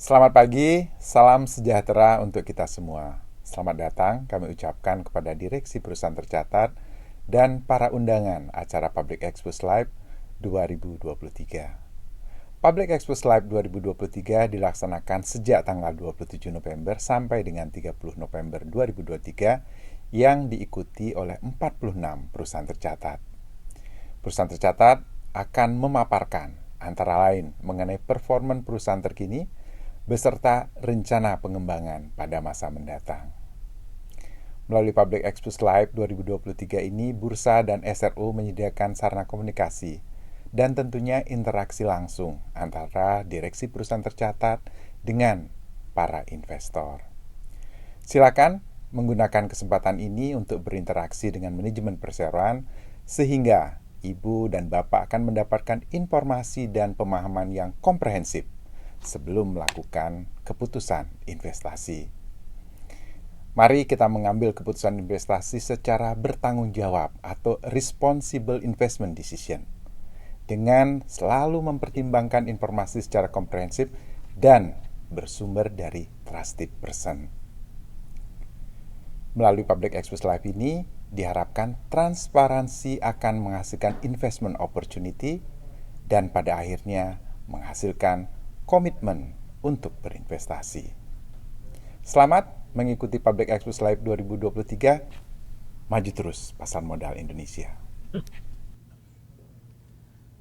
Selamat pagi, salam sejahtera untuk kita semua. Selamat datang kami ucapkan kepada Direksi Perusahaan Tercatat dan para undangan acara Public Expose Live 2023. Public Expose Live 2023 dilaksanakan sejak tanggal 27 November sampai dengan 30 November 2023 yang diikuti oleh 46 perusahaan tercatat. Perusahaan tercatat akan memaparkan antara lain mengenai performa perusahaan terkini beserta rencana pengembangan pada masa mendatang. Melalui Public Expose Live 2023 ini, Bursa dan SRO menyediakan sarana komunikasi dan tentunya interaksi langsung antara direksi perusahaan tercatat dengan para investor. Silakan menggunakan kesempatan ini untuk berinteraksi dengan manajemen perseroan sehingga Ibu dan Bapak akan mendapatkan informasi dan pemahaman yang komprehensif sebelum melakukan keputusan investasi. Mari kita mengambil keputusan investasi secara bertanggung jawab atau responsible investment decision dengan selalu mempertimbangkan informasi secara komprehensif dan bersumber dari trusted person. Melalui Public Expose Live ini diharapkan transparansi akan menghasilkan investment opportunity dan pada akhirnya menghasilkan komitmen untuk berinvestasi. Selamat mengikuti Public Expose Live 2023. Maju terus pasar modal Indonesia.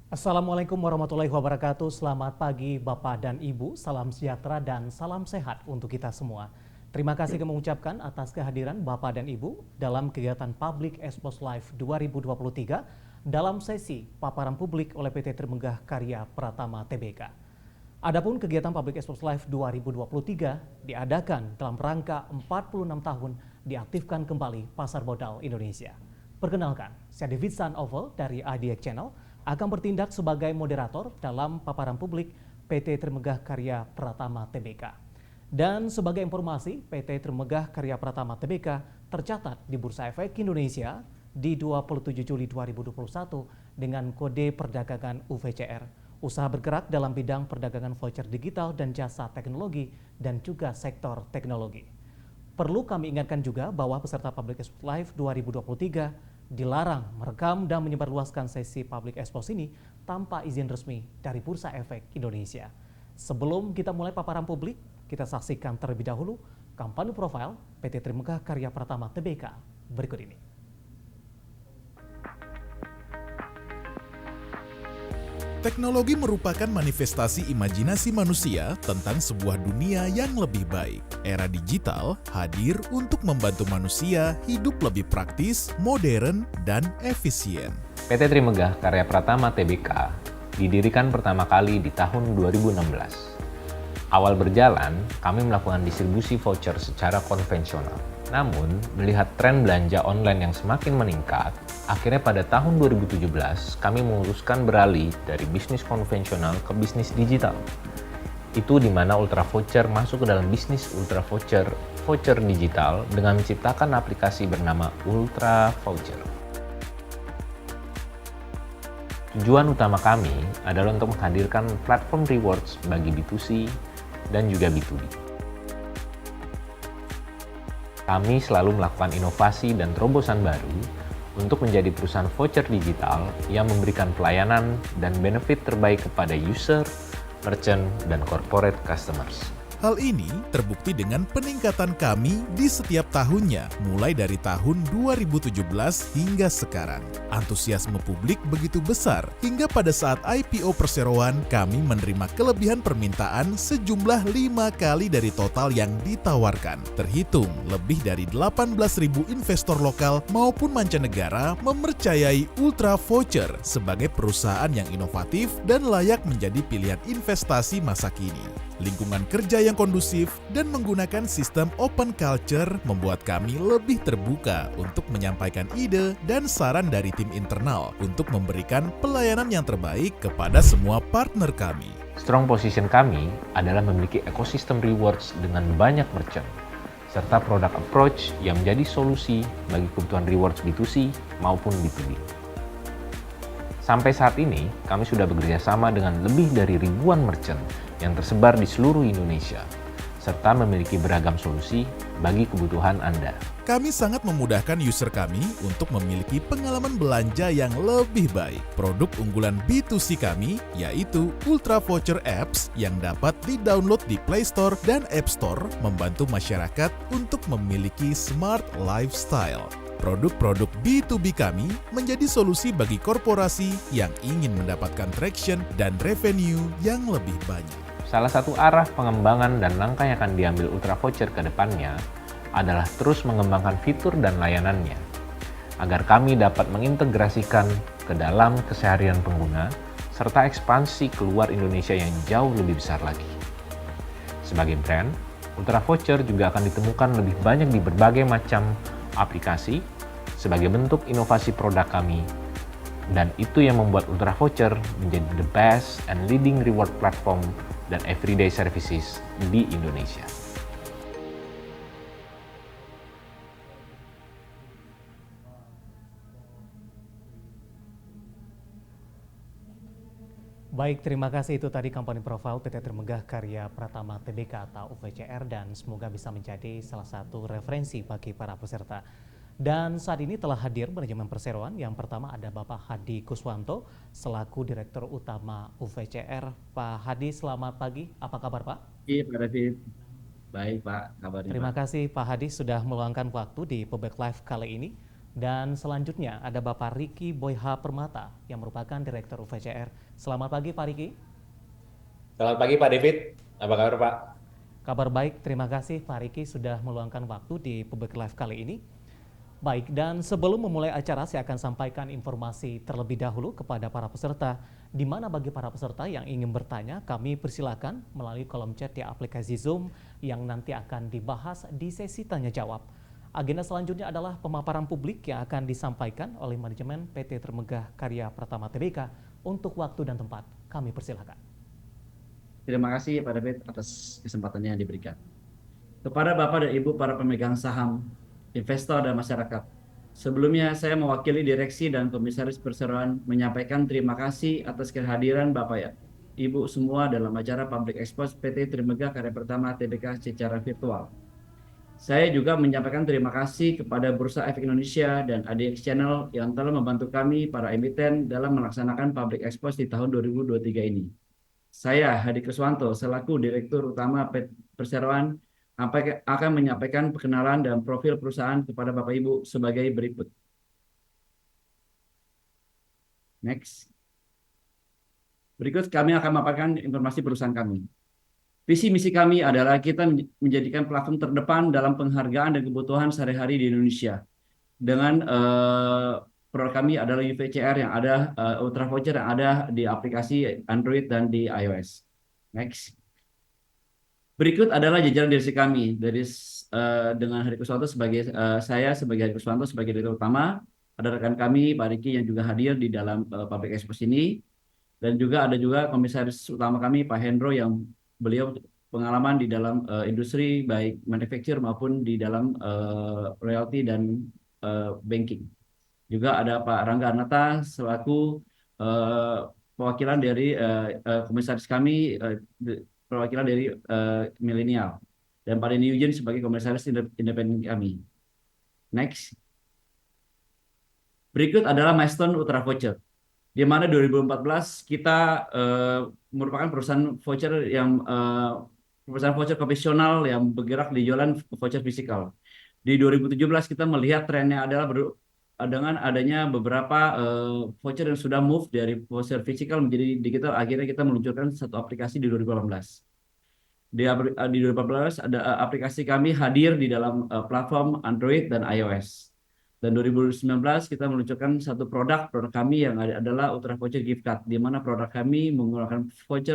Assalamualaikum warahmatullahi wabarakatuh. Selamat pagi Bapak dan Ibu. Salam sejahtera dan salam sehat untuk kita semua. Terima kasih kami ucapkan atas kehadiran Bapak dan Ibu dalam kegiatan Public Expose Live 2023 dalam sesi paparan publik oleh PT Trimegah Karya Pratama Tbk. Adapun kegiatan Public Expose Live 2023 diadakan dalam rangka 46 tahun diaktifkan kembali pasar modal Indonesia. Perkenalkan, saya David Sanovel dari IDX Channel akan bertindak sebagai moderator dalam paparan publik PT Trimegah Karya Pratama Tbk. Dan sebagai informasi, PT Trimegah Karya Pratama Tbk tercatat di Bursa Efek Indonesia di 27 Juli 2021 dengan kode perdagangan UVCR. Usaha bergerak dalam bidang perdagangan voucher digital dan jasa teknologi dan juga sektor teknologi. Perlu kami ingatkan juga bahwa peserta Public Expose Live 2023 dilarang merekam dan menyebarluaskan sesi Public Expose ini tanpa izin resmi dari Bursa Efek Indonesia. Sebelum kita mulai paparan publik, kita saksikan terlebih dahulu kampanye profil PT Trimegah Karya Pratama Tbk berikut ini. Teknologi merupakan manifestasi imajinasi manusia tentang sebuah dunia yang lebih baik. Era digital hadir untuk membantu manusia hidup lebih praktis, modern, dan efisien. PT Trimegah Karya Pratama Tbk didirikan pertama kali di tahun 2016. Awal berjalan, kami melakukan distribusi voucher secara konvensional. Namun, melihat tren belanja online yang semakin meningkat, akhirnya pada tahun 2017 kami memutuskan beralih dari bisnis konvensional ke bisnis digital. Itu di mana Ultra Voucher masuk ke dalam bisnis Ultra Voucher, voucher digital dengan menciptakan aplikasi bernama Ultra Voucher. Tujuan utama kami adalah untuk menghadirkan platform rewards bagi B2C dan juga B2B. Kami selalu melakukan inovasi dan terobosan baru untuk menjadi perusahaan voucher digital yang memberikan pelayanan dan benefit terbaik kepada user, merchant, dan corporate customers. Hal ini terbukti dengan peningkatan kami di setiap tahunnya, mulai dari tahun 2017 hingga sekarang. Antusiasme publik begitu besar, hingga pada saat IPO perseroan, kami menerima kelebihan permintaan sejumlah 5 kali dari total yang ditawarkan. Terhitung, lebih dari 18.000 investor lokal maupun mancanegara mempercayai Ultra Voucher sebagai perusahaan yang inovatif dan layak menjadi pilihan investasi masa kini. Lingkungan kerja yang kondusif dan menggunakan sistem open culture membuat kami lebih terbuka untuk menyampaikan ide dan saran dari tim internal untuk memberikan pelayanan yang terbaik kepada semua partner kami. Strong position kami adalah memiliki ekosistem rewards dengan banyak merchant, serta produk approach yang menjadi solusi bagi kebutuhan rewards B2C maupun B2B. Sampai saat ini, kami sudah bekerja sama dengan lebih dari ribuan merchant yang tersebar di seluruh Indonesia, serta memiliki beragam solusi bagi kebutuhan Anda. Kami sangat memudahkan user kami untuk memiliki pengalaman belanja yang lebih baik. Produk unggulan B2C kami yaitu Ultra Voucher Apps yang dapat di-download di Play Store dan App Store membantu masyarakat untuk memiliki smart lifestyle. Produk-produk B2B kami menjadi solusi bagi korporasi yang ingin mendapatkan traction dan revenue yang lebih banyak. Salah satu arah pengembangan dan langkah yang akan diambil Ultra Voucher ke depannya adalah terus mengembangkan fitur dan layanannya, agar kami dapat mengintegrasikan ke dalam keseharian pengguna, serta ekspansi keluar Indonesia yang jauh lebih besar lagi. Sebagai brand, Ultra Voucher juga akan ditemukan lebih banyak di berbagai macam aplikasi sebagai bentuk inovasi produk kami, dan itu yang membuat Ultra Voucher menjadi the best and leading reward platform dan everyday services di Indonesia. Baik, terima kasih. Itu tadi company profile PT Trimegah Karya Pratama Tbk atau UVCR, dan semoga bisa menjadi salah satu referensi bagi para peserta. Dan saat ini telah hadir manajemen perseroan. Yang pertama ada Bapak Hadi Kuswanto selaku Direktur Utama UVCR. Pak Hadi, selamat pagi. Apa kabar Pak? Iya Pak David. Baik Pak, kabarnya Terima Pak. kasih Pak Hadi sudah meluangkan waktu di Public Live kali ini. Dan selanjutnya ada Bapak Riki Boyha Permata yang merupakan Direktur UVCR. Selamat pagi Pak Riki. Selamat pagi Pak David, apa kabar Pak? Kabar baik, terima kasih Pak Riki sudah meluangkan waktu di Public Live kali ini. Baik, dan sebelum memulai acara saya akan sampaikan informasi terlebih dahulu kepada para peserta, di mana bagi para peserta yang ingin bertanya, kami persilakan melalui kolom chat di aplikasi Zoom yang nanti akan dibahas di sesi tanya jawab. Agenda selanjutnya adalah pemaparan publik yang akan disampaikan oleh manajemen PT Trimegah Karya Pratama Tbk. Untuk waktu dan tempat, kami persilakan. Terima kasih Pak David atas kesempatannya yang diberikan. Kepada Bapak dan Ibu para pemegang saham, investor dan masyarakat, sebelumnya saya mewakili direksi dan komisaris perseroan menyampaikan terima kasih atas kehadiran Bapak ya, Ibu semua dalam acara Public Expose PT Trimegah Karya Pratama Tbk secara virtual. Saya juga menyampaikan terima kasih kepada Bursa Efek Indonesia dan ADX Channel yang telah membantu kami para emiten dalam melaksanakan Public Expose di tahun 2023 ini. Saya, Hadi Kuswanto, selaku Direktur Utama Perseroan, akan menyampaikan perkenalan dan profil perusahaan kepada Bapak Ibu sebagai berikut. Next. Berikut kami akan memaparkan informasi perusahaan kami. Visi misi kami adalah kita menjadikan platform terdepan dalam penghargaan dan kebutuhan sehari-hari di Indonesia. Dengan produk kami adalah UVCR yang ada, Ultra Voucher yang ada di aplikasi Android dan di iOS. Next. Berikut adalah jajaran direksi kami dengan Hadi Kuswanto sebagai saya sebagai Hadi Kuswanto sebagai direktur utama. Ada rekan kami Pak Riki yang juga hadir di dalam Public Expose ini, dan juga ada komisaris utama kami Pak Hendro yang beliau pengalaman di dalam industri baik manufacture maupun di dalam royalty dan banking. Juga ada Pak Rangga Anata selaku perwakilan dari komisaris kami, perwakilan dari milenial, dan Pak Denny Eugene sebagai komisaris independen kami. Next. Berikut adalah milestone Ultra Voucher, di mana 2014 kita merupakan perusahaan voucher yang perusahaan voucher konvensional yang bergerak di jualan voucher fisikal. Di 2017 kita melihat trennya adalah dengan adanya beberapa voucher yang sudah move dari voucher fisikal menjadi digital. Akhirnya kita meluncurkan satu aplikasi di 2018. Di 2014 ada aplikasi kami hadir di dalam platform Android dan iOS. Dan 2019 kita meluncurkan satu produk kami yang adalah Ultra Voucher Gift Card, di mana produk kami menggunakan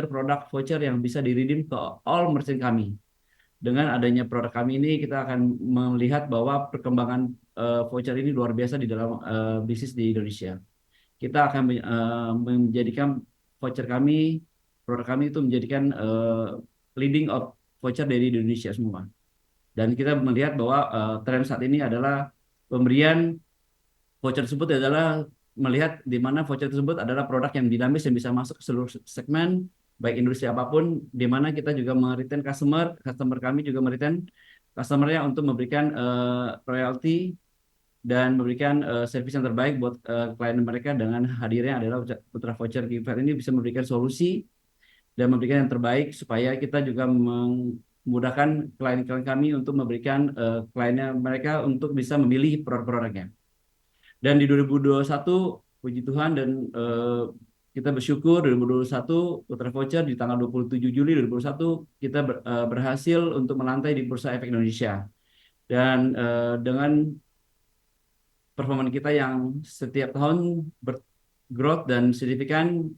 produk voucher yang bisa di-redeem ke all merchant kami. Dengan adanya produk kami ini, kita akan melihat bahwa perkembangan voucher ini luar biasa di dalam bisnis di Indonesia. Kita akan menjadikan produk kami itu menjadikan leading of voucher dari Indonesia semua. Dan kita melihat bahwa tren saat ini adalah pemberian voucher tersebut adalah melihat di mana voucher tersebut adalah produk yang dinamis yang bisa masuk ke seluruh segmen, baik industri apapun, di mana kita juga meretain customer kami juga meretain customernya untuk memberikan royalti dan memberikan servis yang terbaik buat klien mereka dengan hadirnya adalah Ultra Voucher Giver ini bisa memberikan solusi dan memberikan yang terbaik supaya kita juga memudahkan klien-klien kami untuk memberikan kliennya mereka untuk bisa memilih produk-produknya. Dan di 2021, puji Tuhan dan kita bersyukur 2021 Ultra Voucher di tanggal 27 Juli 2021 kita berhasil untuk melantai di Bursa Efek Indonesia. Dan dengan performa kita yang setiap tahun growth dan signifikan,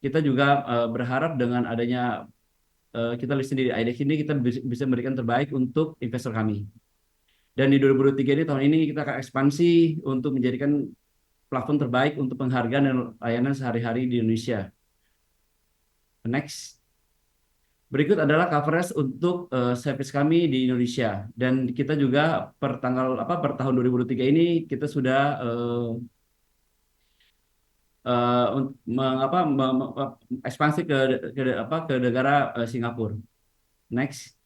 kita juga berharap dengan adanya kita listing di IDX ini kita bisa memberikan terbaik untuk investor kami. Dan di 2023 ini tahun ini kita akan ekspansi untuk menjadikan platform terbaik untuk penghargaan dan layanan sehari-hari di Indonesia. Next. Berikut adalah coverage untuk service kami di Indonesia, dan kita juga per tahun 2023 ini kita sudah ekspansi ke negara Singapura. Next.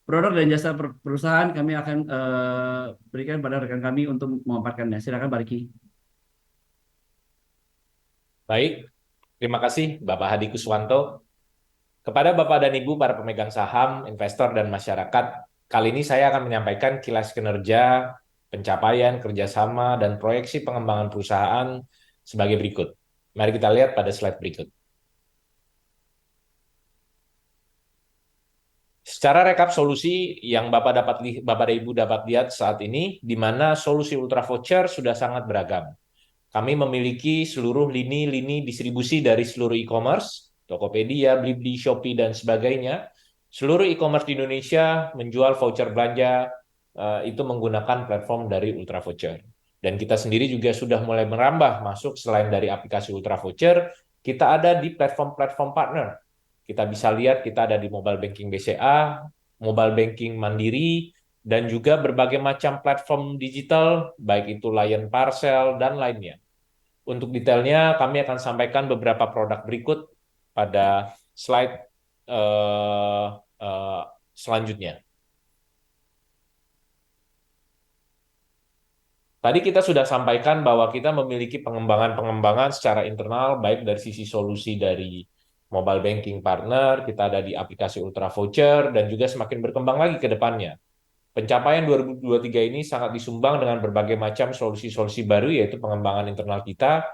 Produk dan jasa perusahaan kami akan berikan pada rekan kami untuk memaparkannya. Silakan Pak Riki. Baik, terima kasih Bapak Hadi Kuswanto. Kepada Bapak dan Ibu para pemegang saham, investor, dan masyarakat, kali ini saya akan menyampaikan kilas kinerja, pencapaian, kerjasama, dan proyeksi pengembangan perusahaan sebagai berikut. Mari kita lihat pada slide berikut. Secara rekap solusi yang Bapak dan Ibu dapat lihat saat ini, di mana solusi Ultra Voucher sudah sangat beragam. Kami memiliki seluruh lini-lini distribusi dari seluruh e-commerce, Tokopedia, Blibli, Shopee, dan sebagainya. Seluruh e-commerce di Indonesia menjual voucher belanja itu menggunakan platform dari Ultra Voucher. Dan kita sendiri juga sudah mulai merambah masuk selain dari aplikasi Ultra Voucher, kita ada di platform-platform partner. Kita bisa lihat kita ada di mobile banking BCA, mobile banking Mandiri, dan juga berbagai macam platform digital, baik itu Lion Parcel, dan lainnya. Untuk detailnya, kami akan sampaikan beberapa produk berikut pada slide selanjutnya. Tadi kita sudah sampaikan bahwa kita memiliki pengembangan-pengembangan secara internal, baik dari sisi solusi dari mobile banking partner, kita ada di aplikasi Ultra Voucher, dan juga semakin berkembang lagi ke depannya. Pencapaian 2023 ini sangat disumbang dengan berbagai macam solusi-solusi baru, yaitu pengembangan internal kita.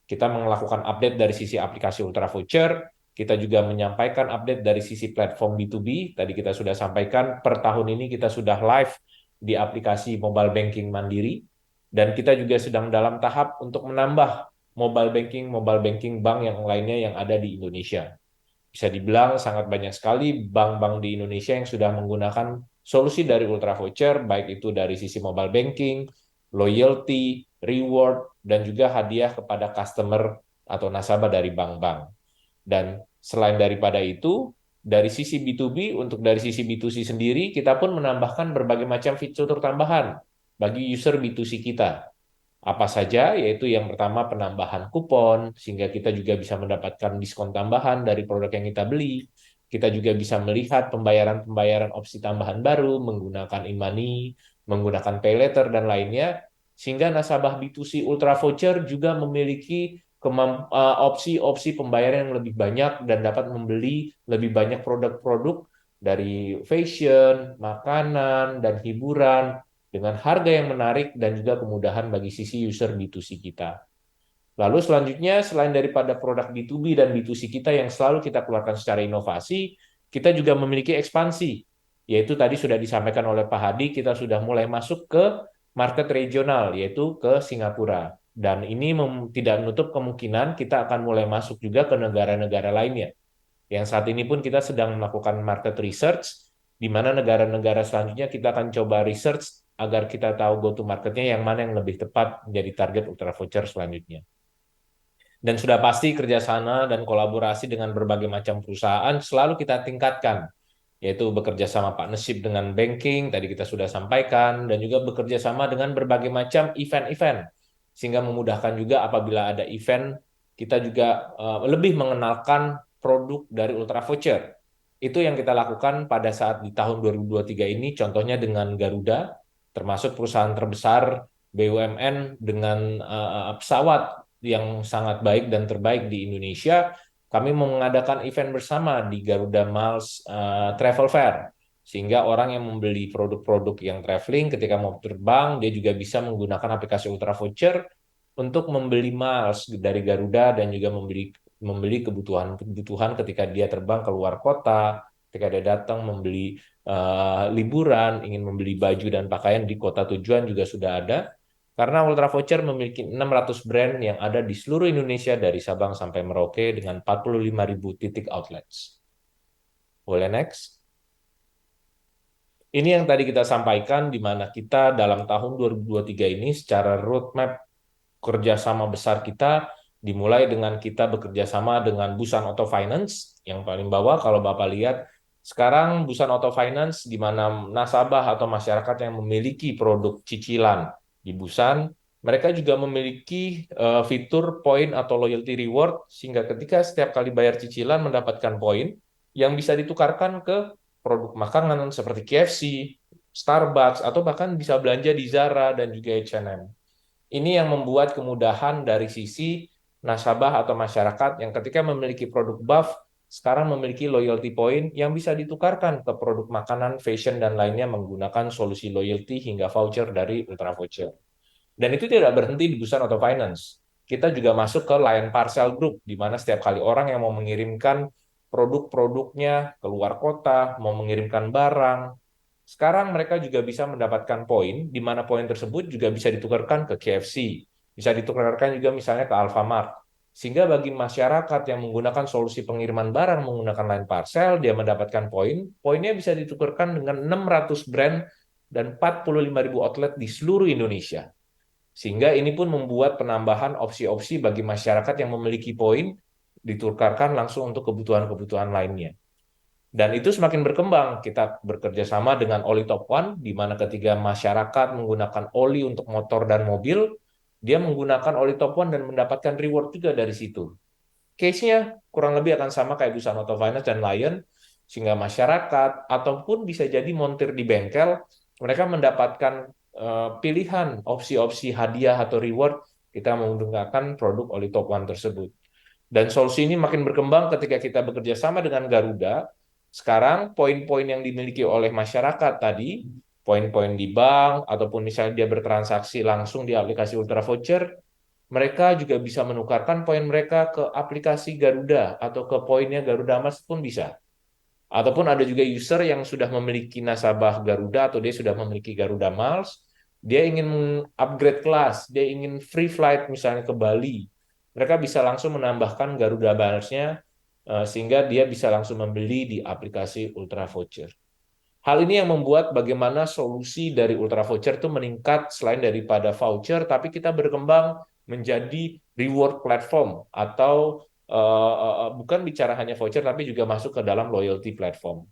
Kita melakukan update dari sisi aplikasi Ultra Voucher, kita juga menyampaikan update dari sisi platform B2B. Tadi kita sudah sampaikan, per tahun ini kita sudah live di aplikasi mobile banking Mandiri, dan kita juga sedang dalam tahap untuk menambah mobile banking bank yang lainnya yang ada di Indonesia. Bisa dibilang sangat banyak sekali bank-bank di Indonesia yang sudah menggunakan solusi dari Ultra Voucher, baik itu dari sisi mobile banking, loyalty, reward, dan juga hadiah kepada customer atau nasabah dari bank-bank. Dan selain daripada itu, dari sisi B2B, untuk dari sisi B2C sendiri, kita pun menambahkan berbagai macam fitur tambahan bagi user B2C kita. Apa saja? Yaitu yang pertama penambahan kupon, sehingga kita juga bisa mendapatkan diskon tambahan dari produk yang kita beli. Kita juga bisa melihat pembayaran-pembayaran opsi tambahan baru, menggunakan e-money, menggunakan pay later, dan lainnya. Sehingga nasabah B2C Ultra Voucher juga memiliki opsi-opsi pembayaran yang lebih banyak dan dapat membeli lebih banyak produk-produk dari fashion, makanan, dan hiburan, dengan harga yang menarik dan juga kemudahan bagi sisi user B2C kita. Lalu selanjutnya, selain daripada produk B2B dan B2C kita yang selalu kita keluarkan secara inovasi, kita juga memiliki ekspansi, yaitu tadi sudah disampaikan oleh Pak Hadi, kita sudah mulai masuk ke market regional, yaitu ke Singapura. Dan ini tidak menutup kemungkinan kita akan mulai masuk juga ke negara-negara lainnya. Yang saat ini pun kita sedang melakukan market research, di mana negara-negara selanjutnya kita akan coba research agar kita tahu go to marketnya yang mana yang lebih tepat menjadi target Ultra Voucher selanjutnya. Dan sudah pasti kerjasama dan kolaborasi dengan berbagai macam perusahaan selalu kita tingkatkan, yaitu bekerja sama partnership dengan banking, tadi kita sudah sampaikan, dan juga bekerja sama dengan berbagai macam event-event, sehingga memudahkan juga apabila ada event, kita juga lebih mengenalkan produk dari Ultra Voucher. Itu yang kita lakukan pada saat di tahun 2023 ini, contohnya dengan Garuda, termasuk perusahaan terbesar BUMN dengan pesawat yang sangat baik dan terbaik di Indonesia. Kami mengadakan event bersama di Garuda Miles Travel Fair, sehingga orang yang membeli produk-produk yang traveling ketika mau terbang, dia juga bisa menggunakan aplikasi Ultra Voucher untuk membeli miles dari Garuda dan juga membeli kebutuhan ketika dia terbang ke luar kota, ketika dia datang membeli liburan, ingin membeli baju dan pakaian di kota tujuan juga sudah ada. Karena Ultra Voucher memiliki 600 brand yang ada di seluruh Indonesia dari Sabang sampai Merauke dengan 45.000 titik outlets. Boleh next? Ini yang tadi kita sampaikan di mana kita dalam tahun 2023 ini secara roadmap kerjasama besar kita dimulai dengan kita bekerja sama dengan Busan Auto Finance yang paling bawah. Kalau Bapak lihat sekarang Busan Auto Finance di mana nasabah atau masyarakat yang memiliki produk cicilan di Busan, mereka juga memiliki fitur poin atau loyalty reward sehingga ketika setiap kali bayar cicilan mendapatkan poin yang bisa ditukarkan ke produk makanan seperti KFC, Starbucks, atau bahkan bisa belanja di Zara dan juga H&M. Ini yang membuat kemudahan dari sisi nasabah atau masyarakat yang ketika memiliki produk buff, sekarang memiliki loyalty point yang bisa ditukarkan ke produk makanan, fashion, dan lainnya menggunakan solusi loyalty hingga voucher dari Ultra Voucher. Dan itu tidak berhenti di Busan Auto Finance. Kita juga masuk ke Lion Parcel Group, di mana setiap kali orang yang mau mengirimkan produk-produknya ke luar kota, mau mengirimkan barang, sekarang mereka juga bisa mendapatkan poin, di mana poin tersebut juga bisa ditukarkan ke KFC, bisa ditukarkan juga misalnya ke Alfamart. Sehingga bagi masyarakat yang menggunakan solusi pengiriman barang menggunakan Line Parcel, dia mendapatkan poin, poinnya bisa ditukarkan dengan 600 brand dan 45.000 outlet di seluruh Indonesia. Sehingga ini pun membuat penambahan opsi-opsi bagi masyarakat yang memiliki poin, ditukarkan langsung untuk kebutuhan-kebutuhan lainnya. Dan itu semakin berkembang. Kita bekerja sama dengan Oli Top One, di mana ketika masyarakat menggunakan oli untuk motor dan mobil, dia menggunakan Oli Top One dan mendapatkan reward juga dari situ. Case-nya kurang lebih akan sama kayak Busan Auto Finance dan Lion, sehingga masyarakat ataupun bisa jadi montir di bengkel, mereka mendapatkan pilihan opsi-opsi hadiah atau reward kita menggunakan produk Oli Top One tersebut. Dan solusi ini makin berkembang ketika kita bekerja sama dengan Garuda. Sekarang poin-poin yang dimiliki oleh masyarakat tadi, poin-poin di bank, ataupun misalnya dia bertransaksi langsung di aplikasi Ultra Voucher, mereka juga bisa menukarkan poin mereka ke aplikasi Garuda atau ke poinnya Garuda Mas pun bisa. Ataupun ada juga user yang sudah memiliki nasabah Garuda atau dia sudah memiliki Garuda Miles, dia ingin upgrade kelas, dia ingin free flight misalnya ke Bali, mereka bisa langsung menambahkan Garuda Miles-nya sehingga dia bisa langsung membeli di aplikasi Ultra Voucher. Hal ini yang membuat bagaimana solusi dari Ultra Voucher itu meningkat selain daripada voucher, tapi kita berkembang menjadi reward platform atau bukan bicara hanya voucher, tapi juga masuk ke dalam loyalty platform.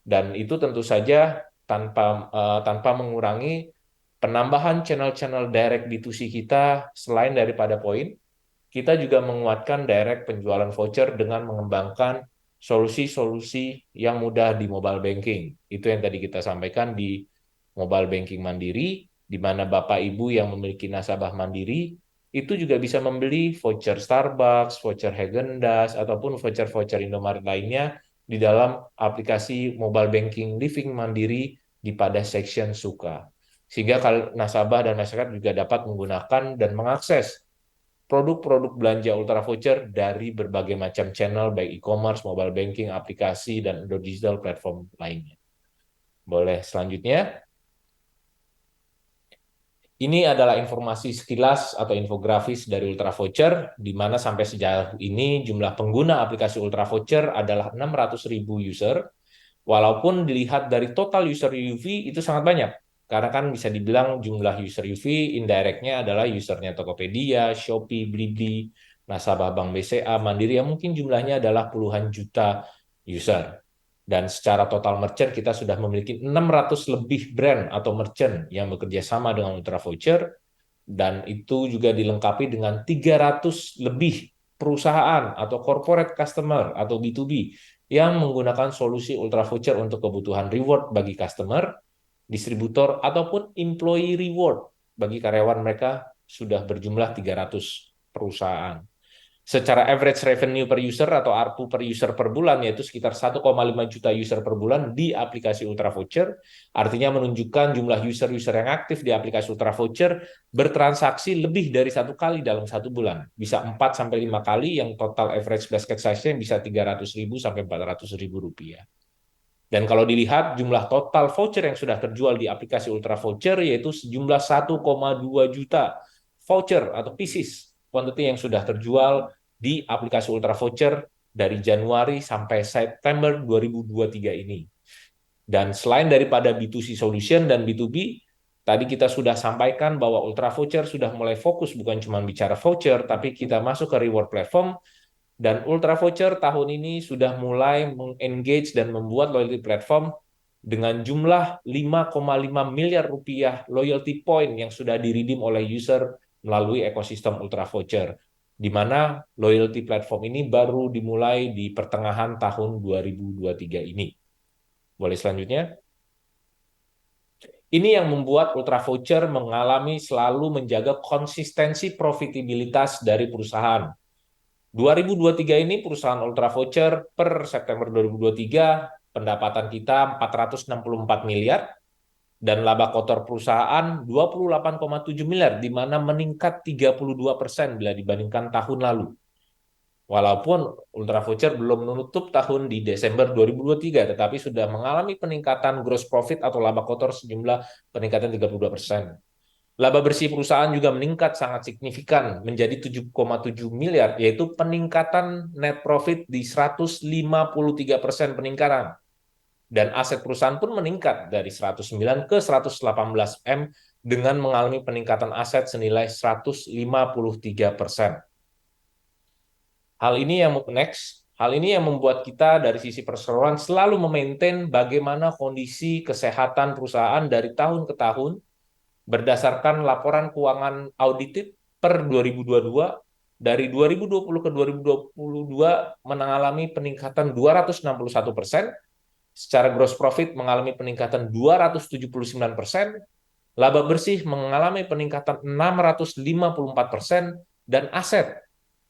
Dan itu tentu saja tanpa mengurangi penambahan channel-channel direct B2C kita selain daripada poin, kita juga menguatkan direct penjualan voucher dengan mengembangkan solusi-solusi yang mudah di mobile banking. Itu yang tadi kita sampaikan di mobile banking Mandiri, di mana Bapak Ibu yang memiliki nasabah Mandiri, itu juga bisa membeli voucher Starbucks, voucher Häagen-Dazs, ataupun voucher-voucher Indomaret lainnya di dalam aplikasi mobile banking Living Mandiri di pada section Suka. Sehingga nasabah dan masyarakat juga dapat menggunakan dan mengakses produk-produk belanja Ultra Voucher dari berbagai macam channel, baik e-commerce, mobile banking, aplikasi, dan digital platform lainnya. Boleh selanjutnya. Ini adalah informasi sekilas atau infografis dari Ultra Voucher, di mana sampai sejauh ini jumlah pengguna aplikasi Ultra Voucher adalah 600.000 user, walaupun dilihat dari total user UV itu sangat banyak. Karena kan bisa dibilang jumlah user UV indirectnya adalah usernya Tokopedia, Shopee, Blibli, nasabah Bank BCA, Mandiri yang mungkin jumlahnya adalah puluhan juta user. Dan secara total merchant kita sudah memiliki 600 lebih brand atau merchant yang bekerja sama dengan Ultra Voucher, dan itu juga dilengkapi dengan 300 lebih perusahaan atau corporate customer atau B2B yang menggunakan solusi Ultra Voucher untuk kebutuhan reward bagi customer, distributor, ataupun employee reward bagi karyawan mereka sudah berjumlah 300 perusahaan. Secara average revenue per user atau ARPU per user per bulan yaitu sekitar 1,5 juta user per bulan di aplikasi Ultra Voucher, artinya menunjukkan jumlah user-user yang aktif di aplikasi Ultra Voucher bertransaksi lebih dari 1 kali dalam 1 bulan. Bisa 4-5 kali yang total average basket size-nya bisa 300.000 sampai 400.000 rupiah. Dan kalau dilihat jumlah total voucher yang sudah terjual di aplikasi Ultra Voucher yaitu sejumlah 1,2 juta voucher atau pieces quantity yang sudah terjual di aplikasi Ultra Voucher dari Januari sampai September 2023 ini. Dan selain daripada B2C solution dan B2B, tadi kita sudah sampaikan bahwa Ultra Voucher sudah mulai fokus bukan cuma bicara voucher, tapi kita masuk ke reward platform. Dan Ultra Voucher tahun ini sudah mulai meng-engage dan membuat loyalty platform dengan jumlah 5,5 miliar rupiah loyalty point yang sudah di-redeem oleh user melalui ekosistem Ultra Voucher, di mana loyalty platform ini baru dimulai di pertengahan tahun 2023 ini. Boleh selanjutnya? Ini yang membuat Ultra Voucher mengalami selalu menjaga konsistensi profitabilitas dari perusahaan. 2023 ini perusahaan Ultra Voucher per September 2023 pendapatan kita 464 miliar dan laba kotor perusahaan 28,7 miliar di mana meningkat 32% bila dibandingkan tahun lalu. Walaupun Ultra Voucher belum menutup tahun di Desember 2023 tetapi sudah mengalami peningkatan gross profit atau laba kotor sejumlah peningkatan 32%. Laba bersih perusahaan juga meningkat sangat signifikan menjadi 7,7 miliar, yaitu peningkatan net profit di 153% peningkatan. Dan aset perusahaan pun meningkat dari 109 ke 118 M dengan mengalami peningkatan aset senilai 153%. Hal ini yang membuat kita dari sisi perseroan selalu memaintain bagaimana kondisi kesehatan perusahaan dari tahun ke tahun, berdasarkan laporan keuangan audited per 2022, dari 2020 ke 2022 mengalami peningkatan 261%, secara gross profit mengalami peningkatan 279%, laba bersih mengalami peningkatan 654%, dan aset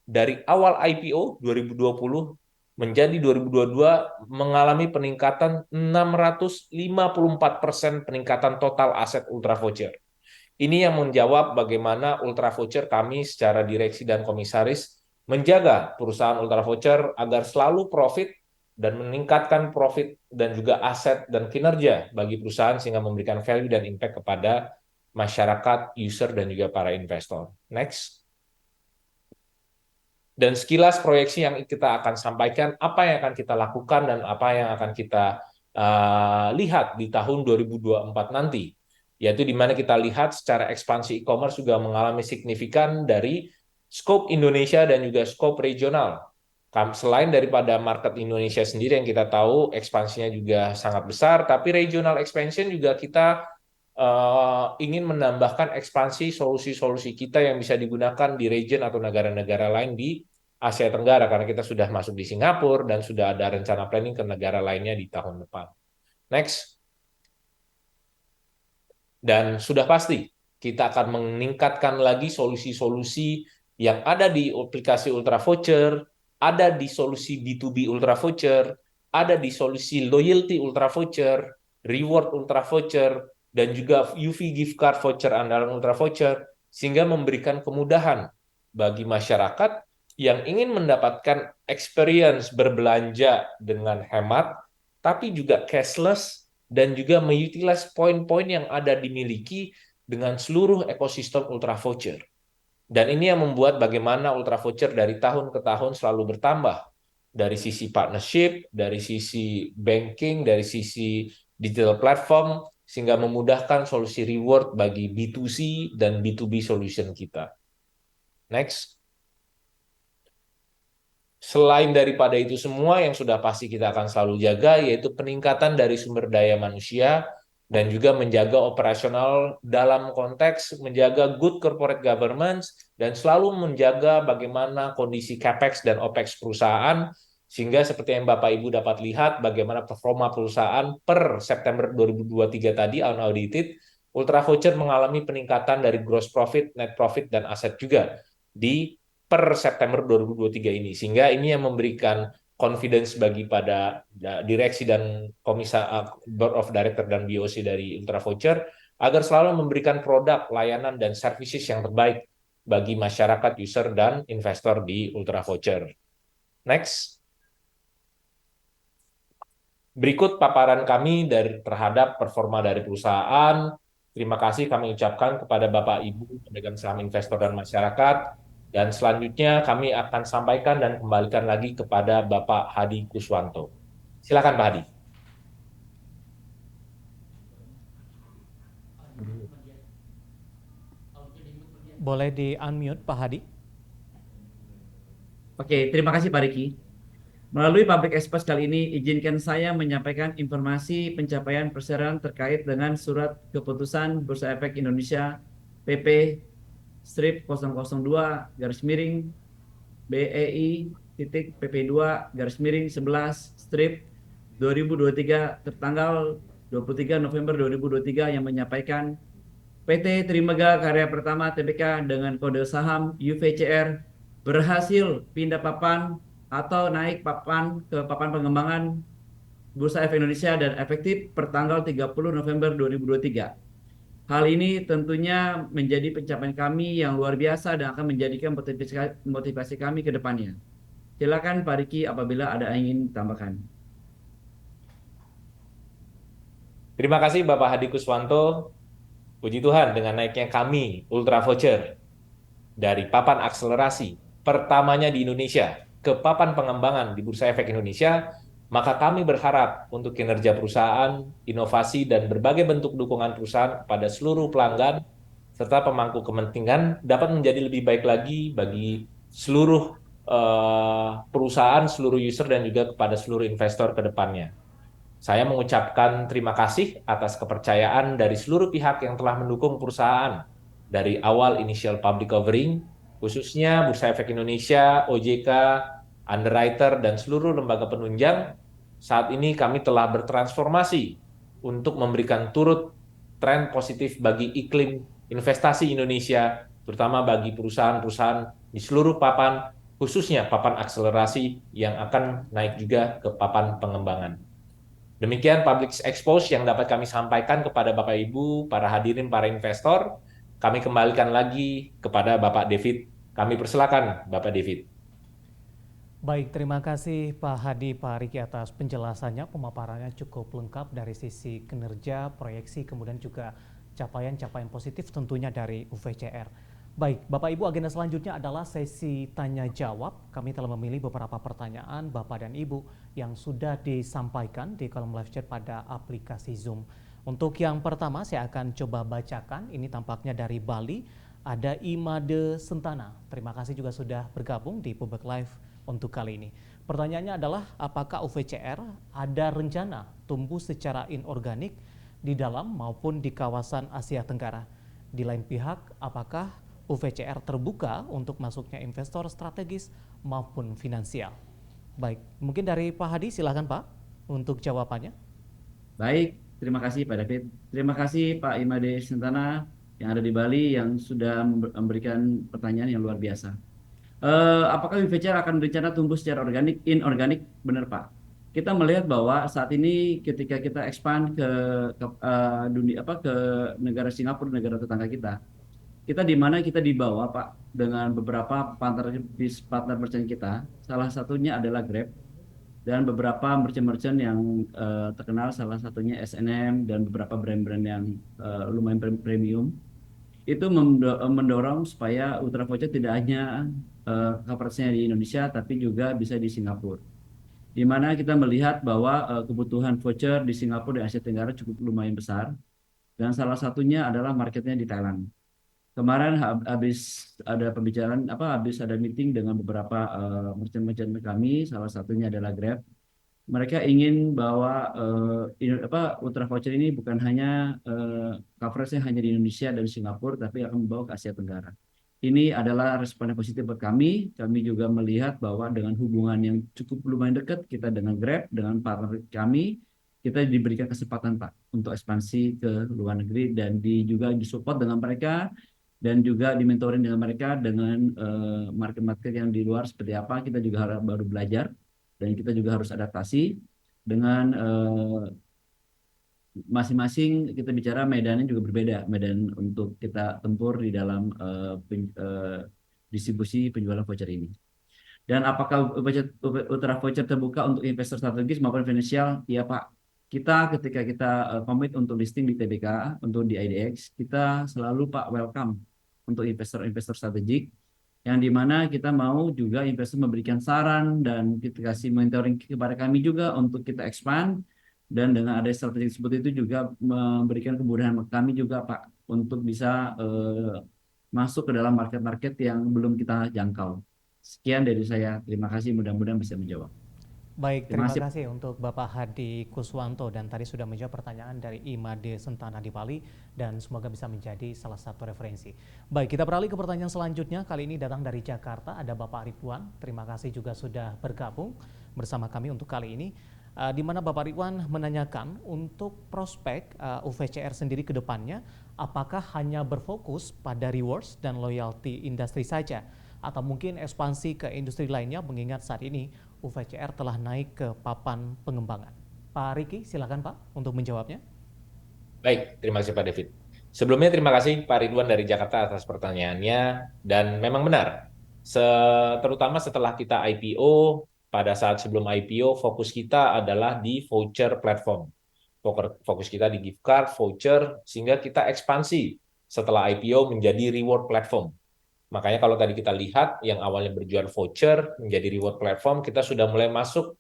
dari awal IPO 2020 menjadi 2022 mengalami peningkatan 654% peningkatan total aset Ultra Voucher. Ini yang menjawab bagaimana Ultra Voucher kami secara direksi dan komisaris menjaga perusahaan Ultra Voucher agar selalu profit dan meningkatkan profit dan juga aset dan kinerja bagi perusahaan sehingga memberikan value dan impact kepada masyarakat, user, dan juga para investor. Next. Dan sekilas proyeksi yang kita akan sampaikan, apa yang akan kita lakukan dan apa yang akan kita lihat di tahun 2024 nanti. Yaitu di mana kita lihat secara ekspansi e-commerce juga mengalami signifikan dari scope Indonesia dan juga scope regional. Selain daripada market Indonesia sendiri yang kita tahu ekspansinya juga sangat besar, tapi regional expansion juga kita ingin menambahkan ekspansi solusi-solusi kita yang bisa digunakan di region atau negara-negara lain di Asia Tenggara, karena kita sudah masuk di Singapura dan sudah ada rencana planning ke negara lainnya di tahun depan. Next. Dan sudah pasti kita akan meningkatkan lagi solusi-solusi yang ada di aplikasi Ultra Voucher, ada di solusi B2B Ultra Voucher, ada di solusi loyalty Ultra Voucher, reward Ultra Voucher, dan juga UV gift card voucher andalan Ultra Voucher, sehingga memberikan kemudahan bagi masyarakat yang ingin mendapatkan experience berbelanja dengan hemat, tapi juga cashless, dan juga mengutilize poin-poin yang ada dimiliki dengan seluruh ekosistem Ultra Voucher. Dan ini yang membuat bagaimana Ultra Voucher dari tahun ke tahun selalu bertambah. Dari sisi partnership, dari sisi banking, dari sisi digital platform, sehingga memudahkan solusi reward bagi B2C dan B2B solution kita. Next. Selain daripada itu semua yang sudah pasti kita akan selalu jaga, yaitu peningkatan dari sumber daya manusia dan juga menjaga operasional dalam konteks menjaga good corporate governance dan selalu menjaga bagaimana kondisi CAPEX dan OPEX perusahaan sehingga seperti yang Bapak Ibu dapat lihat bagaimana performa perusahaan per September 2023 tadi unaudited, Ultra Voucher mengalami peningkatan dari gross profit, net profit, dan aset juga di per September 2023 ini. Sehingga ini yang memberikan confidence bagi pada direksi dan board of director dan BOC dari Ultra Voucher agar selalu memberikan produk, layanan, dan services yang terbaik bagi masyarakat, user, dan investor di Ultra Voucher. Next. Berikut paparan kami terhadap performa dari perusahaan. Terima kasih kami ucapkan kepada Bapak Ibu pemegang saham investor dan masyarakat. Dan selanjutnya kami akan sampaikan dan kembalikan lagi kepada Bapak Hadi Kuswanto. Silakan Pak Hadi. Boleh di-unmute Pak Hadi? Oke, terima kasih Pak Riki. Melalui Public Express kali ini, izinkan saya menyampaikan informasi pencapaian perseroan terkait dengan surat keputusan Bursa Efek Indonesia PP strip 002 garis miring BEI titik PP2 garis miring 11 strip 2023 tertanggal 23 November 2023 yang menyampaikan PT Trimega Karya Pertama Tbk dengan kode saham UVCR berhasil pindah papan atau naik papan ke papan pengembangan Bursa Efek Indonesia dan efektif pertanggal 30 November 2023. Hal ini tentunya menjadi pencapaian kami yang luar biasa dan akan menjadikan motivasi kami ke depannya. Silakan Pak Riki apabila ada ingin tambahkan. Terima kasih Bapak Hadi Kuswanto. Puji Tuhan dengan naiknya kami Ultra Voucher dari papan akselerasi pertamanya di Indonesia ke papan pengembangan di Bursa Efek Indonesia, maka kami berharap untuk kinerja perusahaan, inovasi, dan berbagai bentuk dukungan perusahaan kepada seluruh pelanggan serta pemangku kepentingan dapat menjadi lebih baik lagi bagi seluruh perusahaan, seluruh user, dan juga kepada seluruh investor ke depannya. Saya mengucapkan terima kasih atas kepercayaan dari seluruh pihak yang telah mendukung perusahaan dari awal initial public offering, khususnya Bursa Efek Indonesia, OJK, underwriter, dan seluruh lembaga penunjang. Saat ini kami telah bertransformasi untuk memberikan turut tren positif bagi iklim investasi Indonesia, terutama bagi perusahaan-perusahaan di seluruh papan, khususnya papan akselerasi yang akan naik juga ke papan pengembangan. Demikian Public Expose yang dapat kami sampaikan kepada Bapak Ibu, para hadirin, para investor. Kami kembalikan lagi kepada Bapak David. Kami persilakan Bapak David. Baik, terima kasih Pak Hadi, Pak Riki atas penjelasannya, pemaparannya cukup lengkap dari sisi kinerja, proyeksi, kemudian juga capaian-capaian positif tentunya dari UVCR. Baik, Bapak Ibu, agenda selanjutnya adalah sesi tanya jawab. Kami telah memilih beberapa pertanyaan Bapak dan Ibu yang sudah disampaikan di kolom live chat pada aplikasi Zoom. Untuk yang pertama saya akan coba bacakan, ini tampaknya dari Bali, ada Imade Sentana. Terima kasih juga sudah bergabung di Public Live untuk kali ini. Pertanyaannya adalah apakah UVCR ada rencana tumbuh secara inorganik di dalam maupun di kawasan Asia Tenggara? Di lain pihak, apakah UVCR terbuka untuk masuknya investor strategis maupun finansial? Baik, mungkin dari Pak Hadi silakan Pak untuk jawabannya. Baik, terima kasih Pak David. Terima kasih Pak Imade Sentana yang ada di Bali yang sudah memberikan pertanyaan yang luar biasa. Apakah UVCR akan berencana tumbuh secara inorganik? Benar Pak. Kita melihat bahwa saat ini ketika kita expand ke dunia ke negara Singapura, negara tetangga kita di mana kita dibawa Pak dengan beberapa partner merchant kita. Salah satunya adalah Grab dan beberapa merchant yang terkenal, salah satunya S&M dan beberapa brand-brand yang lumayan premium. Itu mendorong supaya Ultra Voucher tidak hanya coverage-nya di Indonesia tapi juga bisa di Singapura. Di mana kita melihat bahwa kebutuhan voucher di Singapura dan Asia Tenggara cukup lumayan besar dan salah satunya adalah marketnya di Thailand. Kemarin habis ada meeting dengan beberapa merchant kami, salah satunya adalah Grab. mereka ingin bahwa Ultra Voucher ini bukan hanya coverage-nya hanya di Indonesia dan Singapura, tapi akan membawa ke Asia Tenggara. Ini adalah respon yang positif buat kami. Kami juga melihat bahwa dengan hubungan yang cukup lumayan dekat kita dengan Grab, dengan partner kami, kita diberikan kesempatan Pak untuk ekspansi ke luar negeri dan juga disupport dengan mereka dan juga dimentoring dengan mereka dengan market-market yang di luar seperti apa. Kita juga harus baru belajar dan kita juga harus adaptasi dengan masing-masing kita bicara medannya juga berbeda, medan untuk kita tempur di dalam distribusi penjualan voucher ini. Dan apakah Ultra Voucher terbuka untuk investor strategis maupun finansial? Ya Pak, ketika kita komit untuk listing di TBK, untuk di IDX, kita selalu Pak welcome untuk investor-investor strategik, yang dimana kita mau juga investor memberikan saran dan kita kasih mentoring kepada kami juga untuk kita expand, dan dengan ada strategi seperti itu juga memberikan kemudahan kami juga Pak untuk bisa masuk ke dalam market-market yang belum kita jangkau. Sekian dari saya, terima kasih, mudah-mudahan bisa menjawab. Baik, terima kasih untuk Bapak Hadi Kuswanto, dan tadi sudah menjawab pertanyaan dari Imade Sentana di Bali, dan semoga bisa menjadi salah satu referensi. Baik, kita beralih ke pertanyaan selanjutnya. Kali ini datang dari Jakarta, ada Bapak Ridwan. Terima kasih juga sudah bergabung bersama kami untuk kali ini. Di mana Bapak Ridwan menanyakan untuk prospek UVCR sendiri ke depannya, apakah hanya berfokus pada rewards dan loyalty industri saja, atau mungkin ekspansi ke industri lainnya, mengingat saat ini UVCR telah naik ke papan pengembangan. Pak Riki, silakan Pak untuk menjawabnya. Baik, terima kasih Pak David. Sebelumnya terima kasih Pak Ridwan dari Jakarta atas pertanyaannya, dan memang benar, terutama setelah kita IPO, pada saat sebelum IPO, fokus kita adalah di voucher platform. Fokus kita di gift card, voucher, sehingga kita ekspansi setelah IPO menjadi reward platform. Makanya kalau tadi kita lihat, yang awalnya berjual voucher menjadi reward platform, kita sudah mulai masuk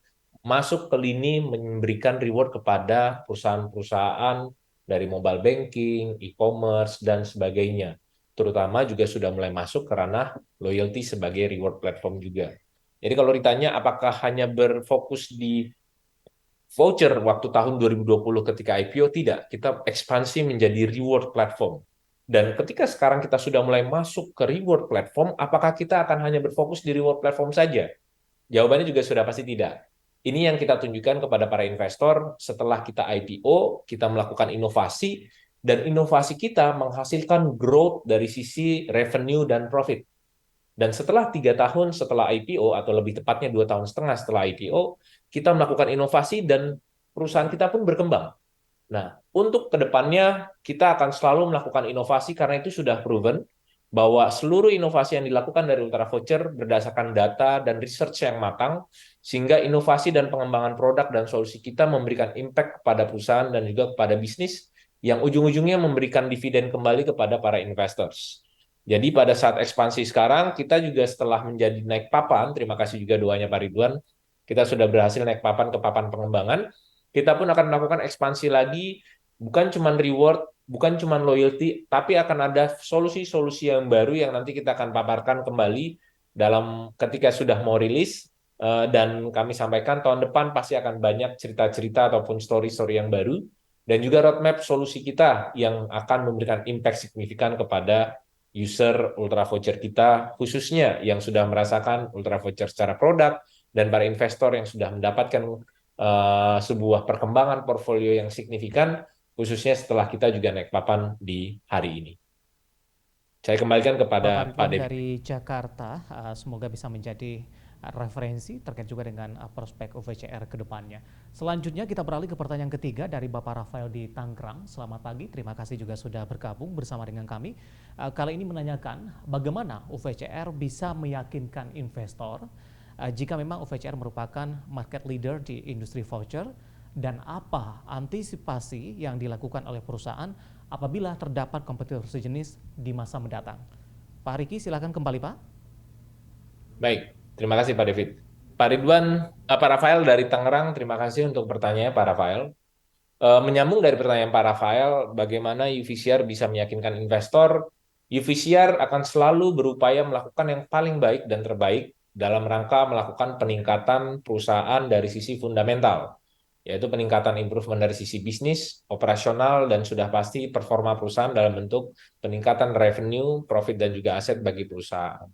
ke lini memberikan reward kepada perusahaan-perusahaan dari mobile banking, e-commerce, dan sebagainya. Terutama juga sudah mulai masuk ke ranah loyalty sebagai reward platform juga. Jadi kalau ditanya apakah hanya berfokus di voucher waktu tahun 2020 ketika IPO, tidak. Kita ekspansi menjadi reward platform. Dan ketika sekarang kita sudah mulai masuk ke reward platform, apakah kita akan hanya berfokus di reward platform saja? Jawabannya juga sudah pasti tidak. Ini yang kita tunjukkan kepada para investor setelah kita IPO, kita melakukan inovasi, dan inovasi kita menghasilkan growth dari sisi revenue dan profit. Dan setelah 3 tahun setelah IPO, atau lebih tepatnya 2 tahun setengah setelah IPO, kita melakukan inovasi dan perusahaan kita pun berkembang. Nah, untuk kedepannya kita akan selalu melakukan inovasi karena itu sudah proven bahwa seluruh inovasi yang dilakukan dari Ultra Voucher berdasarkan data dan research yang matang, sehingga inovasi dan pengembangan produk dan solusi kita memberikan impact kepada perusahaan dan juga kepada bisnis yang ujung-ujungnya memberikan dividen kembali kepada para investors. Jadi pada saat ekspansi sekarang, kita juga setelah menjadi naik papan, terima kasih juga doanya Pak Ridwan, kita sudah berhasil naik papan ke papan pengembangan, kita pun akan melakukan ekspansi lagi, bukan cuma reward, bukan cuma loyalty, tapi akan ada solusi-solusi yang baru yang nanti kita akan paparkan kembali ketika sudah mau rilis, dan kami sampaikan tahun depan pasti akan banyak cerita-cerita ataupun story-story yang baru, dan juga roadmap solusi kita yang akan memberikan impact signifikan kepada user Ultra Voucher kita, khususnya yang sudah merasakan Ultra Voucher secara produk, dan para investor yang sudah mendapatkan sebuah perkembangan portfolio yang signifikan, khususnya setelah kita juga naik papan di hari ini. Saya kembalikan kepada Pak Devi. Dari Jakarta, semoga bisa menjadi referensi terkait juga dengan prospek UVCR ke depannya. Selanjutnya kita beralih ke pertanyaan ketiga dari Bapak Rafael di Tangerang. Selamat pagi, terima kasih juga sudah bergabung bersama dengan kami. Kali ini menanyakan bagaimana UVCR bisa meyakinkan investor jika memang UVCR merupakan market leader di industri voucher, dan apa antisipasi yang dilakukan oleh perusahaan apabila terdapat kompetitor sejenis di masa mendatang. Pak Riki, silakan kembali Pak. Baik, terima kasih Pak David. Pak Ridwan, Pak Rafael dari Tangerang, terima kasih untuk pertanyaannya Pak Rafael. Menyambung dari pertanyaan Pak Rafael, bagaimana UVCR bisa meyakinkan investor, UVCR akan selalu berupaya melakukan yang paling baik dan terbaik dalam rangka melakukan peningkatan perusahaan dari sisi fundamental, yaitu peningkatan improvement dari sisi bisnis, operasional, dan sudah pasti performa perusahaan dalam bentuk peningkatan revenue, profit, dan juga aset bagi perusahaan.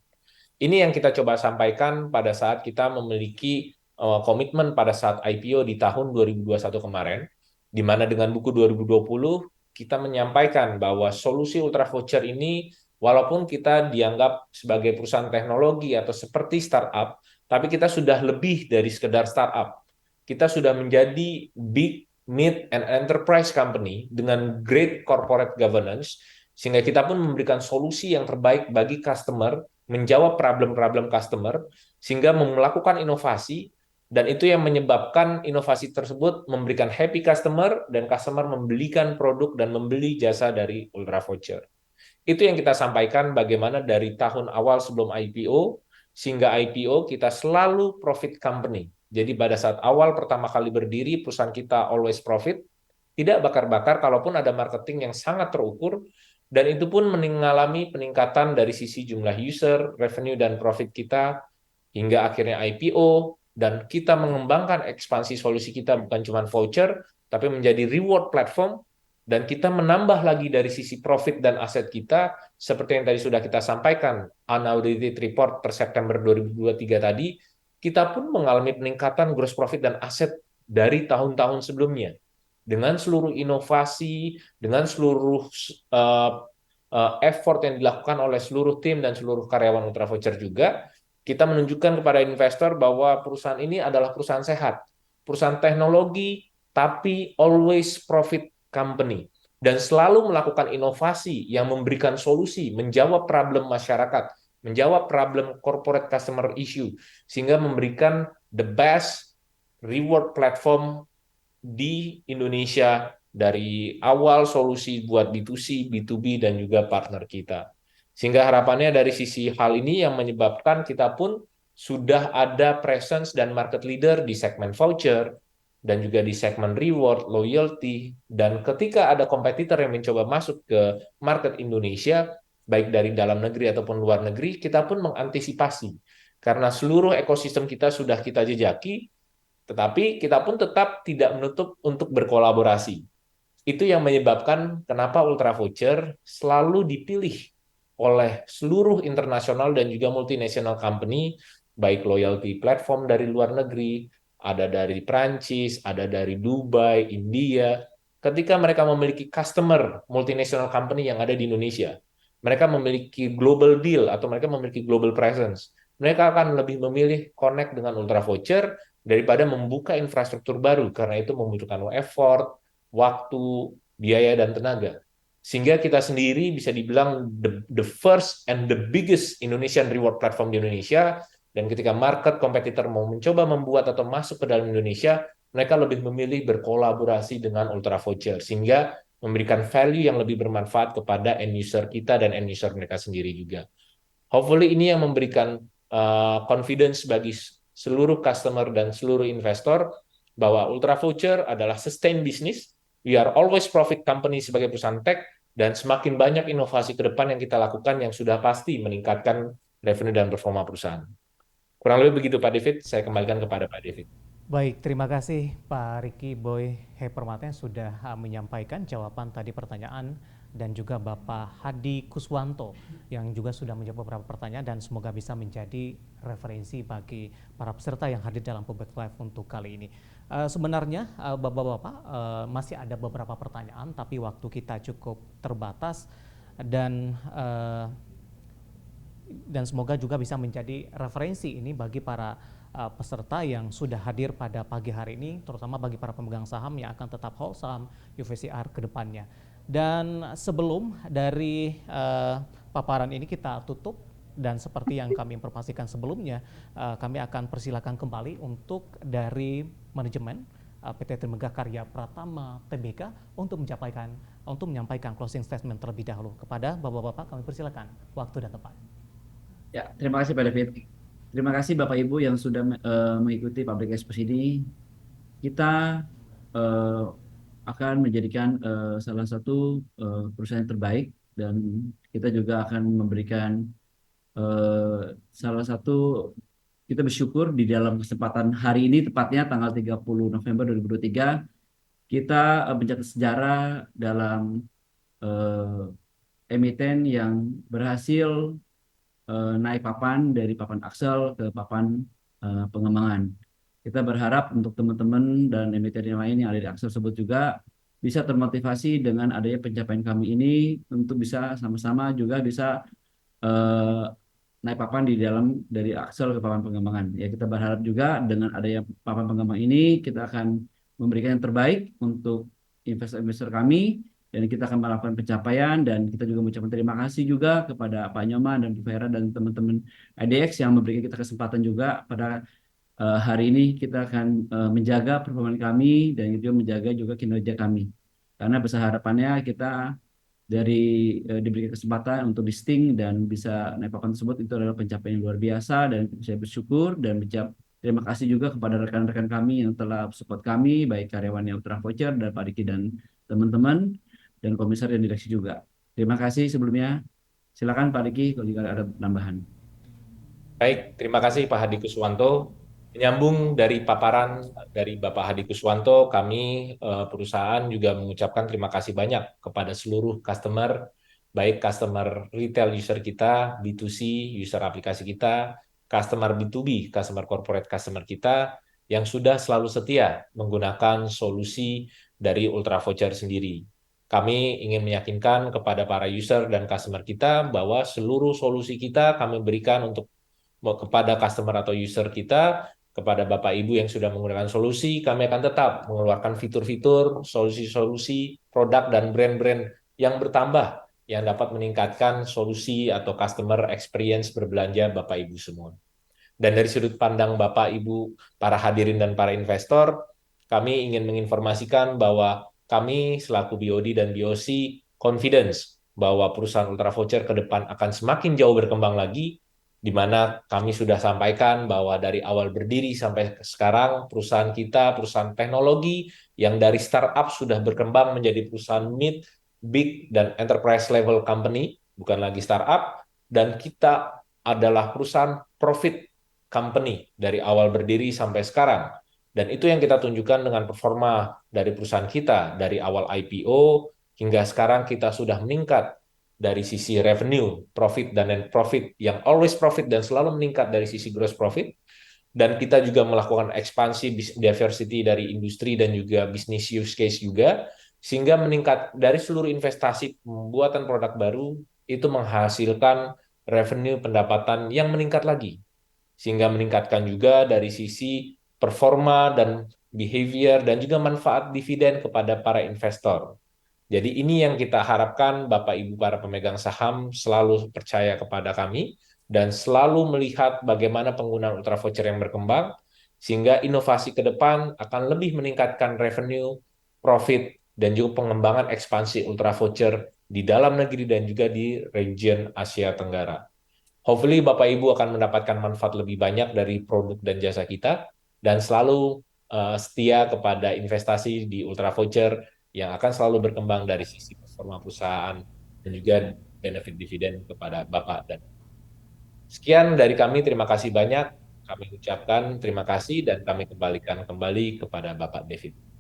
Ini yang kita coba sampaikan pada saat kita memiliki komitmen pada saat IPO di tahun 2021 kemarin, di mana dengan buku 2020 kita menyampaikan bahwa solusi Ultra Voucher ini walaupun kita dianggap sebagai perusahaan teknologi atau seperti startup, tapi kita sudah lebih dari sekedar startup. Kita sudah menjadi big, mid, and enterprise company dengan great corporate governance, sehingga kita pun memberikan solusi yang terbaik bagi customer, menjawab problem-problem customer, sehingga melakukan inovasi, dan itu yang menyebabkan inovasi tersebut memberikan happy customer, dan customer membelikan produk dan membeli jasa dari Ultra Voucher. Itu yang kita sampaikan bagaimana dari tahun awal sebelum IPO, sehingga IPO kita selalu profit company. Jadi pada saat awal pertama kali berdiri, perusahaan kita always profit, tidak bakar-bakar, kalaupun ada marketing yang sangat terukur, dan itu pun mengalami peningkatan dari sisi jumlah user, revenue, dan profit kita, hingga akhirnya IPO, dan kita mengembangkan ekspansi solusi kita bukan cuma voucher, tapi menjadi reward platform, dan kita menambah lagi dari sisi profit dan aset kita, seperti yang tadi sudah kita sampaikan, unaudited report per September 2023 tadi, kita pun mengalami peningkatan gross profit dan aset dari tahun-tahun sebelumnya. Dengan seluruh inovasi, dengan seluruh effort yang dilakukan oleh seluruh tim dan seluruh karyawan Ultra Voucher juga, kita menunjukkan kepada investor bahwa perusahaan ini adalah perusahaan sehat, perusahaan teknologi, tapi always profit company, dan selalu melakukan inovasi yang memberikan solusi, menjawab problem masyarakat, menjawab problem corporate customer issue, sehingga memberikan the best reward platform di Indonesia dari awal solusi buat B2C, B2B, dan juga partner kita. Sehingga harapannya dari sisi hal ini yang menyebabkan kita pun sudah ada presence dan market leader di segmen voucher, dan juga di segmen reward, loyalty, dan ketika ada kompetitor yang mencoba masuk ke market Indonesia, baik dari dalam negeri ataupun luar negeri, kita pun mengantisipasi. Karena seluruh ekosistem kita sudah kita jejaki, tetapi kita pun tetap tidak menutup untuk berkolaborasi. Itu yang menyebabkan kenapa Ultra Voucher selalu dipilih oleh seluruh internasional dan juga multinational company, baik loyalty platform dari luar negeri, ada dari Prancis, ada dari Dubai, India. Ketika mereka memiliki customer multinational company yang ada di Indonesia, mereka memiliki global deal atau mereka memiliki global presence, mereka akan lebih memilih connect dengan Ultra Voucher daripada membuka infrastruktur baru, karena itu membutuhkan effort, waktu, biaya, dan tenaga. Sehingga kita sendiri bisa dibilang the first and the biggest Indonesian reward platform di Indonesia, dan ketika market kompetitor mau mencoba membuat atau masuk ke dalam Indonesia, mereka lebih memilih berkolaborasi dengan Ultra Voucher, sehingga memberikan value yang lebih bermanfaat kepada end user kita dan end user mereka sendiri juga. Hopefully ini yang memberikan confidence bagi seluruh customer dan seluruh investor bahwa Ultra Voucher adalah sustain business. We are always profit company sebagai perusahaan tech, dan semakin banyak inovasi ke depan yang kita lakukan yang sudah pasti meningkatkan revenue dan performa perusahaan. Kurang lebih begitu Pak David, saya kembalikan kepada Pak David. Baik, terima kasih Pak Ricky Boy Permata yang sudah menyampaikan jawaban tadi pertanyaan, dan juga Bapak Hadi Kuswanto yang juga sudah menjawab beberapa pertanyaan, dan semoga bisa menjadi referensi bagi para peserta yang hadir dalam Public Live untuk kali ini. Sebenarnya Bapak-Bapak masih ada beberapa pertanyaan, tapi waktu kita cukup terbatas, dan semoga juga bisa menjadi referensi ini bagi para peserta yang sudah hadir pada pagi hari ini, terutama bagi para pemegang saham yang akan tetap hold saham UVCR ke depannya. Dan sebelum dari paparan ini kita tutup, dan seperti yang kami informasikan sebelumnya, kami akan persilakan kembali untuk dari manajemen PT Trimegah Karya Pratama Tbk untuk menyampaikan closing statement terlebih dahulu. Kepada Bapak-Bapak kami persilakan, waktu dan tempat. Ya, terima kasih Pak David. Terima kasih Bapak Ibu yang sudah mengikuti Public Expo ini. Kita akan menjadikan salah satu perusahaan yang terbaik, dan kita juga akan memberikan salah satu kita bersyukur di dalam kesempatan hari ini, tepatnya tanggal 30 November 2023, kita mencatat sejarah dalam eh, emiten yang berhasil naik papan dari papan Axel ke papan pengembangan. Kita berharap untuk teman-teman dan emiten yang lain yang ada di Axel tersebut juga bisa termotivasi dengan adanya pencapaian kami ini untuk bisa sama-sama juga bisa eh, naik papan di dalam dari Axel ke papan pengembangan. Ya, kita berharap juga dengan adanya papan pengembangan ini kita akan memberikan yang terbaik untuk investor-investor kami dan kita akan melakukan pencapaian dan kita juga mengucapkan terima kasih juga kepada Pak Nyoman dan Bu Vera dan teman-teman IDX yang memberikan kita kesempatan juga pada hari ini kita akan menjaga performa kami dan juga menjaga juga kinerja kami. Karena besar harapannya kita dari diberikan kesempatan untuk listing dan bisa naik papan tersebut itu adalah pencapaian yang luar biasa dan saya bersyukur dan terima kasih juga kepada rekan-rekan kami yang telah support kami baik karyawannya Ultra Voucher dan Pak Diki dan teman-teman dan komisar dan direksi juga. Terima kasih sebelumnya. Silakan Pak Diki kalau jika ada tambahan. Baik, terima kasih Pak Hadi Kuswanto. Menyambung dari paparan dari Bapak Hadi Kuswanto, kami perusahaan juga mengucapkan terima kasih banyak kepada seluruh customer, baik customer retail user kita, B2C user aplikasi kita, customer B2B, customer corporate customer kita, yang sudah selalu setia menggunakan solusi dari Ultra Voucher sendiri. Kami ingin meyakinkan kepada para user dan customer kita bahwa seluruh solusi kita kami berikan untuk kepada customer atau user kita, kepada Bapak Ibu yang sudah menggunakan solusi, kami akan tetap mengeluarkan fitur-fitur, solusi-solusi, produk dan brand-brand yang bertambah yang dapat meningkatkan solusi atau customer experience berbelanja Bapak Ibu semua. Dan dari sudut pandang Bapak Ibu, para hadirin dan para investor, kami ingin menginformasikan bahwa kami selaku BOD dan BOC confidence bahwa perusahaan Ultra Voucher ke depan akan semakin jauh berkembang lagi, di mana kami sudah sampaikan bahwa dari awal berdiri sampai sekarang perusahaan kita, perusahaan teknologi yang dari startup sudah berkembang menjadi perusahaan mid, big, dan enterprise level company, bukan lagi startup, dan kita adalah perusahaan profit company dari awal berdiri sampai sekarang. Dan itu yang kita tunjukkan dengan performa dari perusahaan kita, dari awal IPO hingga sekarang kita sudah meningkat dari sisi revenue, profit, dan net profit yang always profit dan selalu meningkat dari sisi gross profit. Dan kita juga melakukan ekspansi diversity dari industri dan juga bisnis use case juga, sehingga meningkat dari seluruh investasi pembuatan produk baru, itu menghasilkan revenue pendapatan yang meningkat lagi. Sehingga meningkatkan juga dari sisi performa dan behavior dan juga manfaat dividen kepada para investor. Jadi ini yang kita harapkan Bapak Ibu para pemegang saham selalu percaya kepada kami dan selalu melihat bagaimana penggunaan Ultra Voucher yang berkembang sehingga inovasi ke depan akan lebih meningkatkan revenue, profit, dan juga pengembangan ekspansi Ultra Voucher di dalam negeri dan juga di region Asia Tenggara. Hopefully Bapak Ibu akan mendapatkan manfaat lebih banyak dari produk dan jasa kita dan selalu setia kepada investasi di Ultra Voucher yang akan selalu berkembang dari sisi performa perusahaan dan juga benefit dividen kepada Bapak. Dan sekian dari kami, terima kasih banyak. Kami ucapkan terima kasih dan kami kembalikan kembali kepada Bapak David.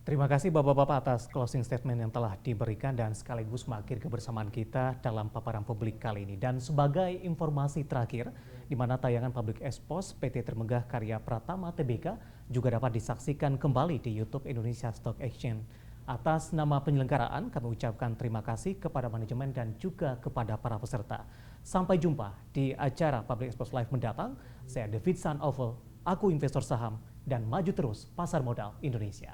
Terima kasih Bapak-Bapak atas closing statement yang telah diberikan dan sekaligus mengakhiri kebersamaan kita dalam paparan publik kali ini. Dan sebagai informasi terakhir, di mana tayangan Public Expose PT Trimegah Karya Pratama Tbk juga dapat disaksikan kembali di YouTube Indonesia Stock Exchange. Atas nama penyelenggaraan, kami ucapkan terima kasih kepada manajemen dan juga kepada para peserta. Sampai jumpa di acara Public Expose Live mendatang. Saya David San Oval, aku investor saham dan maju terus pasar modal Indonesia.